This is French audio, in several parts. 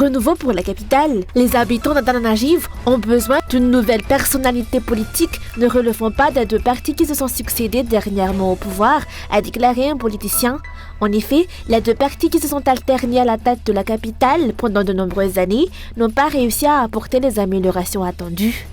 Renouveau pour la capitale. Les habitants d'Antananarivo ont besoin d'une nouvelle personnalité politique ne relevant pas des deux partis qui se sont succédés dernièrement au pouvoir, a déclaré un politicien. En effet, les deux partis qui se sont alternés à la tête de la capitale pendant de nombreuses années n'ont pas réussi à apporter les améliorations attendues.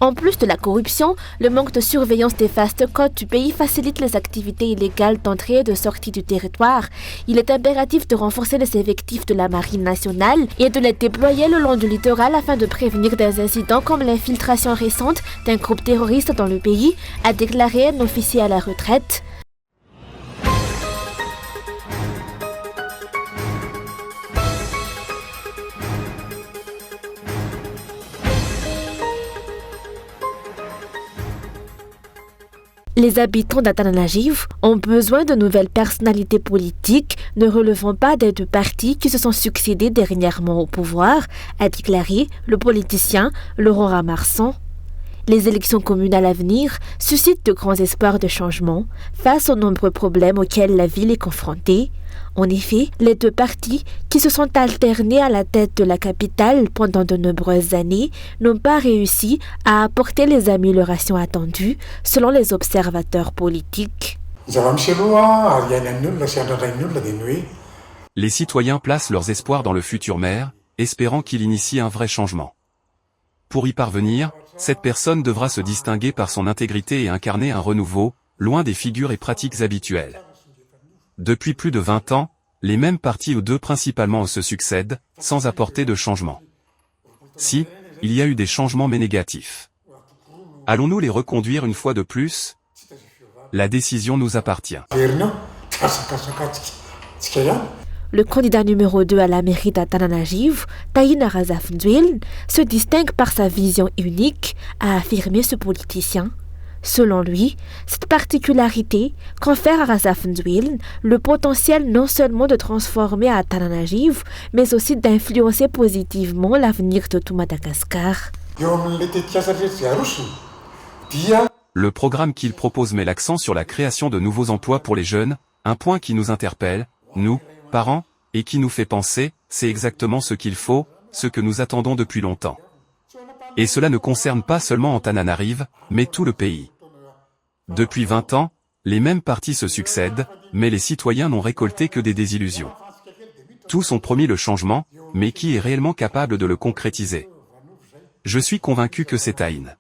En plus de la corruption, le manque de surveillance des vastes côtes du pays facilite les activités illégales d'entrée et de sortie du territoire. Il est impératif de renforcer les effectifs de la Marine nationale et de les déployer le long du littoral afin de prévenir des incidents comme l'infiltration récente d'un groupe terroriste dans le pays, a déclaré un officier à la retraite. Les habitants d'Antananarivo ont besoin de nouvelles personnalités politiques ne relevant pas des deux partis qui se sont succédés dernièrement au pouvoir, a déclaré le politicien Laurent Ramarsan. Les élections communales à venir suscitent de grands espoirs de changement face aux nombreux problèmes auxquels la ville est confrontée. En effet, les deux partis qui se sont alternés à la tête de la capitale pendant de nombreuses années n'ont pas réussi à apporter les améliorations attendues selon les observateurs politiques. Les citoyens placent leurs espoirs dans le futur maire, espérant qu'il initie un vrai changement. Pour y parvenir, cette personne devra se distinguer par son intégrité et incarner un renouveau, loin des figures et pratiques habituelles. Depuis plus de 20 ans, les mêmes partis ou deux principalement se succèdent, sans apporter de changement. Si, il y a eu des changements mais négatifs. Allons-nous les reconduire une fois de plus? La décision nous appartient. Le candidat numéro 2 à la mairie d'Antananarivo, Taïna Razafnduil, se distingue par sa vision unique, a affirmé ce politicien. Selon lui, cette particularité confère à Razafnduil le potentiel non seulement de transformer Antananarivo, mais aussi d'influencer positivement l'avenir de tout Madagascar. Le programme qu'il propose met l'accent sur la création de nouveaux emplois pour les jeunes, un point qui nous interpelle, nous, parents, et qui nous fait penser, c'est exactement ce qu'il faut, ce que nous attendons depuis longtemps. Et cela ne concerne pas seulement Antananarivo, mais tout le pays. Depuis 20 ans, les mêmes partis se succèdent, mais les citoyens n'ont récolté que des désillusions. Tous ont promis le changement, mais qui est réellement capable de le concrétiser? Je suis convaincu que c'est Taïna.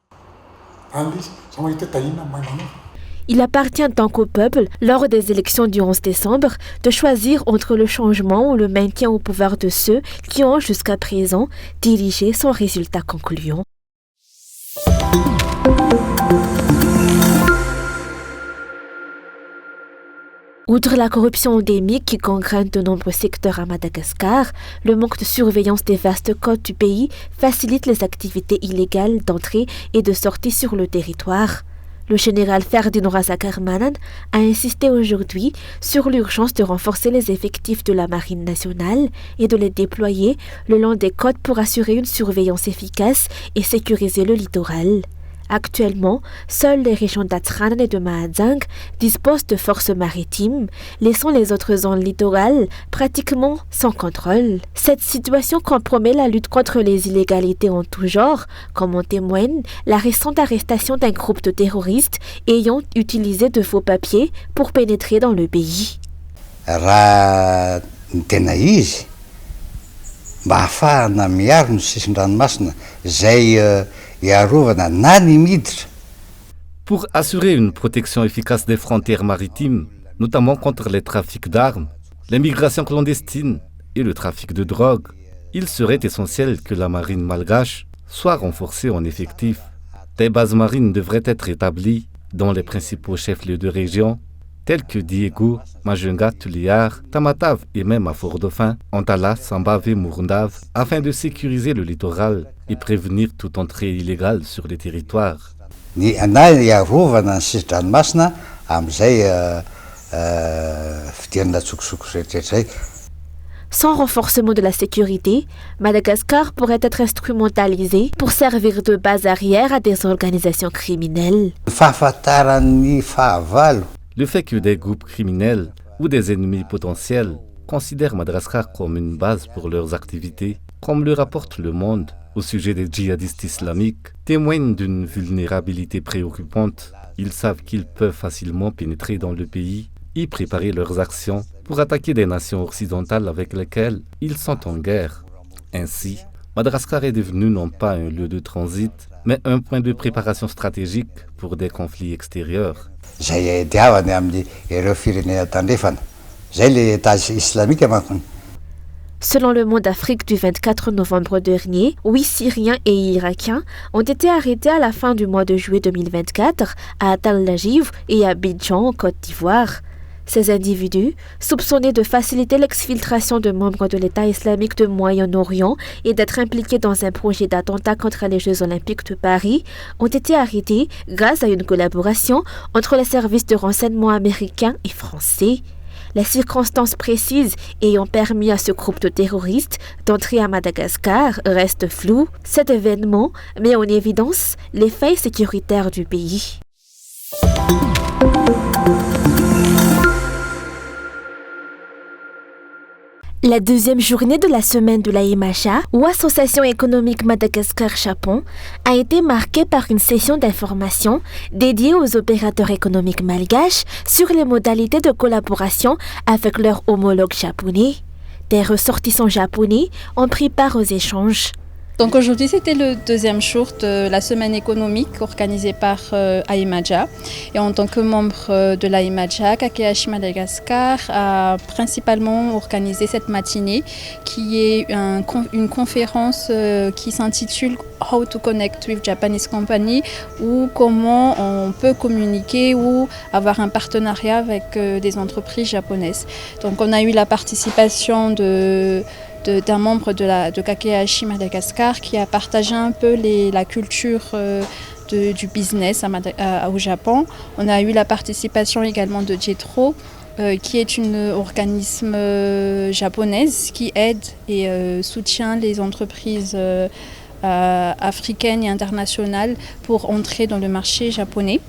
Il appartient donc au peuple, lors des élections du 11 décembre, de choisir entre le changement ou le maintien au pouvoir de ceux qui ont jusqu'à présent dirigé sans résultat concluant. Outre la corruption endémique qui gangrène de nombreux secteurs à Madagascar, le manque de surveillance des vastes côtes du pays facilite les activités illégales d'entrée et de sortie sur le territoire. Le général Ferdinand Razakarmanan a insisté aujourd'hui sur l'urgence de renforcer les effectifs de la Marine nationale et de les déployer le long des côtes pour assurer une surveillance efficace et sécuriser le littoral. Actuellement, seules les régions d'Atranan et de Mahajang disposent de forces maritimes, laissant les autres zones littorales pratiquement sans contrôle. Cette situation compromet la lutte contre les illégalités en tout genre, comme en témoigne la récente arrestation d'un groupe de terroristes ayant utilisé de faux papiers pour pénétrer dans le pays. Pour assurer une protection efficace des frontières maritimes, notamment contre les trafics d'armes, l'immigration clandestine et le trafic de drogue, il serait essentiel que la marine malgache soit renforcée en effectifs. Des bases marines devraient être établies dans les principaux chefs-lieux de région, tels que Diego, Majunga, Tuliar, Tamatave et même à Fort-Dauphin, Antala, Sambave et Murundave, afin de sécuriser le littoral et prévenir toute entrée illégale sur les territoires. Sans renforcement de la sécurité, Madagascar pourrait être instrumentalisé pour servir de base arrière à des organisations criminelles. Le fait que des groupes criminels ou des ennemis potentiels considèrent Madagascar comme une base pour leurs activités, comme le rapporte Le Monde au sujet des djihadistes islamiques, témoignent d'une vulnérabilité préoccupante. Ils savent qu'ils peuvent facilement pénétrer dans le pays et préparer leurs actions pour attaquer des nations occidentales avec lesquelles ils sont en guerre. Ainsi, Madagascar est devenu non pas un lieu de transit, mais un point de préparation stratégique pour des conflits extérieurs. Selon Le Monde Afrique du 24 novembre dernier, 8 Syriens et Irakiens ont été arrêtés à la fin du mois de juillet 2024 à Tel Aviv et à Abidjan, en Côte d'Ivoire. Ces individus, soupçonnés de faciliter l'exfiltration de membres de l'État islamique de Moyen-Orient et d'être impliqués dans un projet d'attentat contre les Jeux Olympiques de Paris, ont été arrêtés grâce à une collaboration entre les services de renseignement américains et français. Les circonstances précises ayant permis à ce groupe de terroristes d'entrer à Madagascar restent floues. Cet événement met en évidence les failles sécuritaires du pays. La deuxième journée de la semaine de la IMAJA, ou Association économique Madagascar-Japon, a été marquée par une session d'information dédiée aux opérateurs économiques malgaches sur les modalités de collaboration avec leurs homologues japonais. Des ressortissants japonais ont pris part aux échanges. Donc aujourd'hui, c'était le deuxième jour de la semaine économique organisée par AIMAJA. Et en tant que membre de l'AIMAJA, Kakehashi Madagascar a principalement organisé cette matinée qui est une conférence qui s'intitule How to Connect with Japanese Company, ou comment on peut communiquer ou avoir un partenariat avec des entreprises japonaises. Donc on a eu la participation d'un membre de Kakehashi Madagascar qui a partagé un peu la culture du business au Japon. On a eu la participation également de JETRO, qui est une organisme japonaise qui aide et soutient les entreprises africaines et internationales pour entrer dans le marché japonais.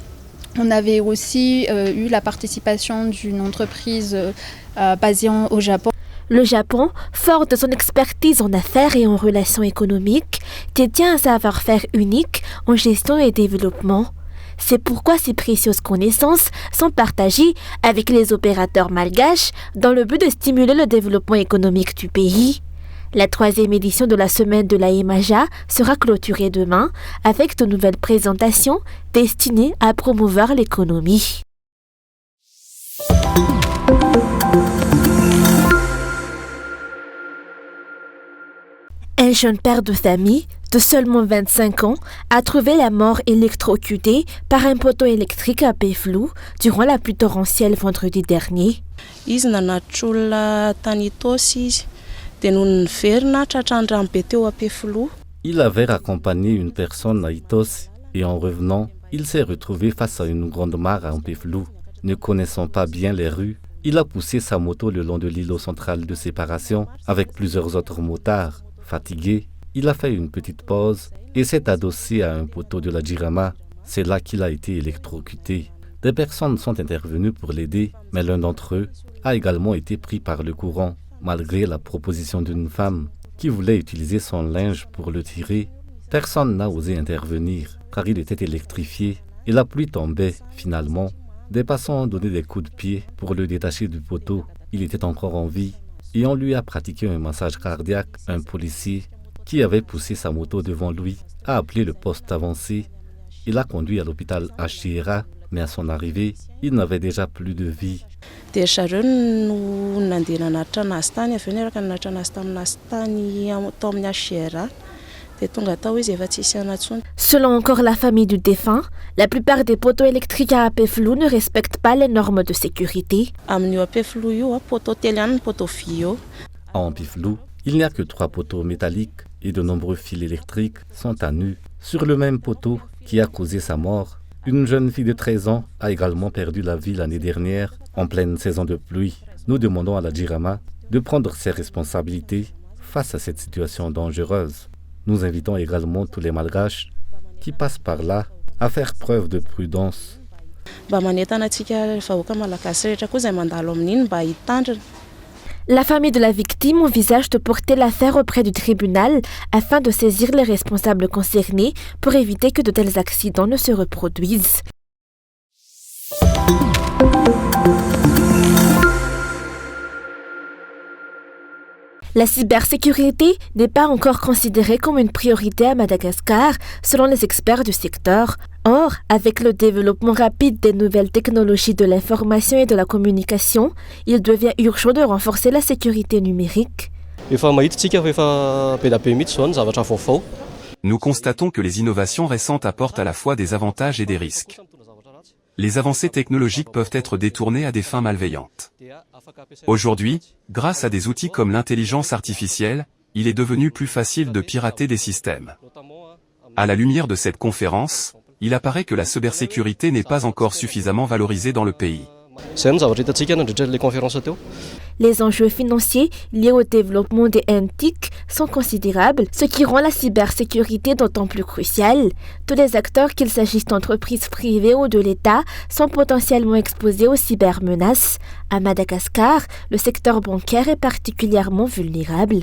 On avait aussi eu la participation d'une entreprise basée au Japon. Le Japon, fort de son expertise en affaires et en relations économiques, détient un savoir-faire unique en gestion et développement. C'est pourquoi ces précieuses connaissances sont partagées avec les opérateurs malgaches dans le but de stimuler le développement économique du pays. La 3e édition de la semaine de la IMAJA sera clôturée demain avec de nouvelles présentations destinées à promouvoir l'économie. Un jeune père de famille de seulement 25 ans a trouvé la mort électrocuté par un poteau électrique à Peflou durant la pluie torrentielle vendredi dernier. Il avait raccompagné une personne à Itos et en revenant, il s'est retrouvé face à une grande mare à Peflou. Ne connaissant pas bien les rues, il a poussé sa moto le long de l'îlot central de séparation avec plusieurs autres motards. Fatigué, il a fait une petite pause et s'est adossé à un poteau de la Jirama. C'est là qu'il a été électrocuté. Des personnes sont intervenues pour l'aider, mais l'un d'entre eux a également été pris par le courant, malgré la proposition d'une femme qui voulait utiliser son linge pour le tirer. Personne n'a osé intervenir car il était électrifié et la pluie tombait. Finalement, des passants ont donné des coups de pied pour le détacher du poteau. Il était encore en vie et on lui a pratiqué un massage cardiaque. Un policier qui avait poussé sa moto devant lui a appelé le poste avancé. Il l'a conduit à l'hôpital HCRA, mais à son arrivée, il n'avait déjà plus de vie. Selon encore la famille du défunt, la plupart des poteaux électriques à Peflou ne respectent pas les normes de sécurité. À Peflou, il n'y a que 3 poteaux métalliques et de nombreux fils électriques sont à nu. Sur le même poteau qui a causé sa mort, une jeune fille de 13 ans a également perdu la vie l'année dernière en pleine saison de pluie. Nous demandons à la Jirama de prendre ses responsabilités face à cette situation dangereuse. Nous invitons également tous les Malgaches qui passent par là à faire preuve de prudence La famille de la victime envisage de porter l'affaire auprès du tribunal afin de saisir les responsables concernés pour éviter que de tels accidents ne se reproduisent. La cybersécurité n'est pas encore considérée comme une priorité à Madagascar, selon les experts du secteur. Or, avec le développement rapide des nouvelles technologies de l'information et de la communication, il devient urgent de renforcer la sécurité numérique. Nous constatons que les innovations récentes apportent à la fois des avantages et des risques. Les avancées technologiques peuvent être détournées à des fins malveillantes. Aujourd'hui, grâce à des outils comme l'intelligence artificielle, il est devenu plus facile de pirater des systèmes. À la lumière de cette conférence, il apparaît que la cybersécurité n'est pas encore suffisamment valorisée dans le pays. Les enjeux financiers liés au développement des NTIC sont considérables, ce qui rend la cybersécurité d'autant plus cruciale. Tous les acteurs, qu'il s'agisse d'entreprises privées ou de l'État, sont potentiellement exposés aux cybermenaces. À Madagascar, le secteur bancaire est particulièrement vulnérable.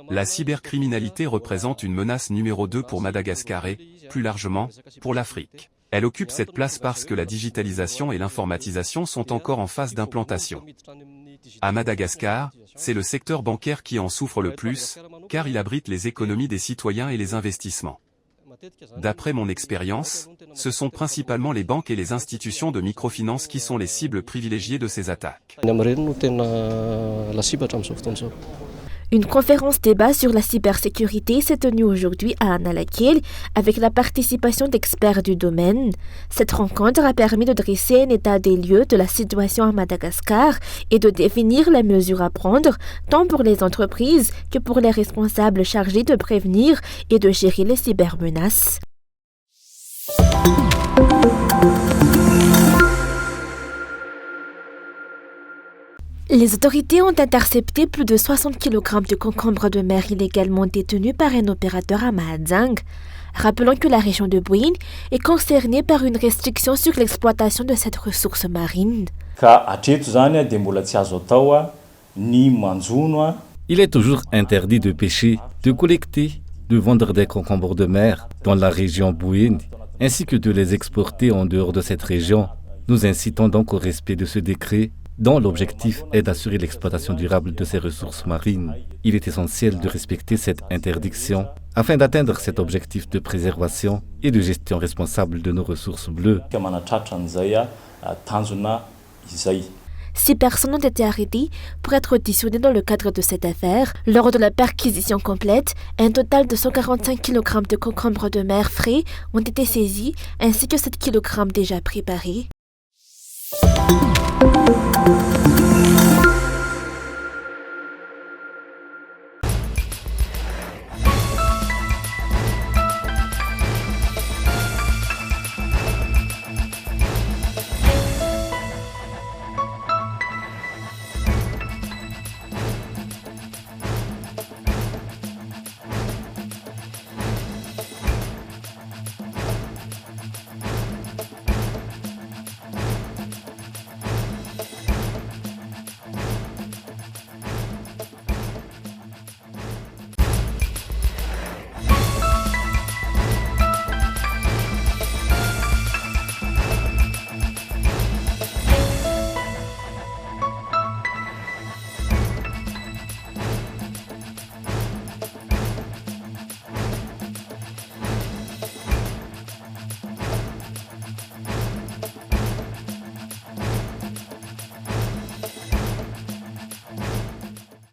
La cybercriminalité représente une menace numéro 2 pour Madagascar et, plus largement, pour l'Afrique. Elle occupe cette place parce que la digitalisation et l'informatisation sont encore en phase d'implantation. À Madagascar, c'est le secteur bancaire qui en souffre le plus, car il abrite les économies des citoyens et les investissements. D'après mon expérience, ce sont principalement les banques et les institutions de microfinance qui sont les cibles privilégiées de ces attaques. Une conférence débat sur la cybersécurité s'est tenue aujourd'hui à Analakil avec la participation d'experts du domaine. Cette rencontre a permis de dresser un état des lieux de la situation à Madagascar et de définir les mesures à prendre, tant pour les entreprises que pour les responsables chargés de prévenir et de gérer les cybermenaces. Les autorités ont intercepté plus de 60 kg de concombres de mer illégalement détenus par un opérateur à Mahadzang. Rappelons que la région de Bouin est concernée par une restriction sur l'exploitation de cette ressource marine. Il est toujours interdit de pêcher, de collecter, de vendre des concombres de mer dans la région Bouin, ainsi que de les exporter en dehors de cette région. Nous incitons donc au respect de ce décret, dont l'objectif est d'assurer l'exploitation durable de ces ressources marines. Il est essentiel de respecter cette interdiction afin d'atteindre cet objectif de préservation et de gestion responsable de nos ressources bleues. 6 personnes ont été arrêtées pour être auditionnées dans le cadre de cette affaire. Lors de la perquisition complète, un total de 145 kg de concombres de mer frais ont été saisis, ainsi que 7 kg déjà préparés.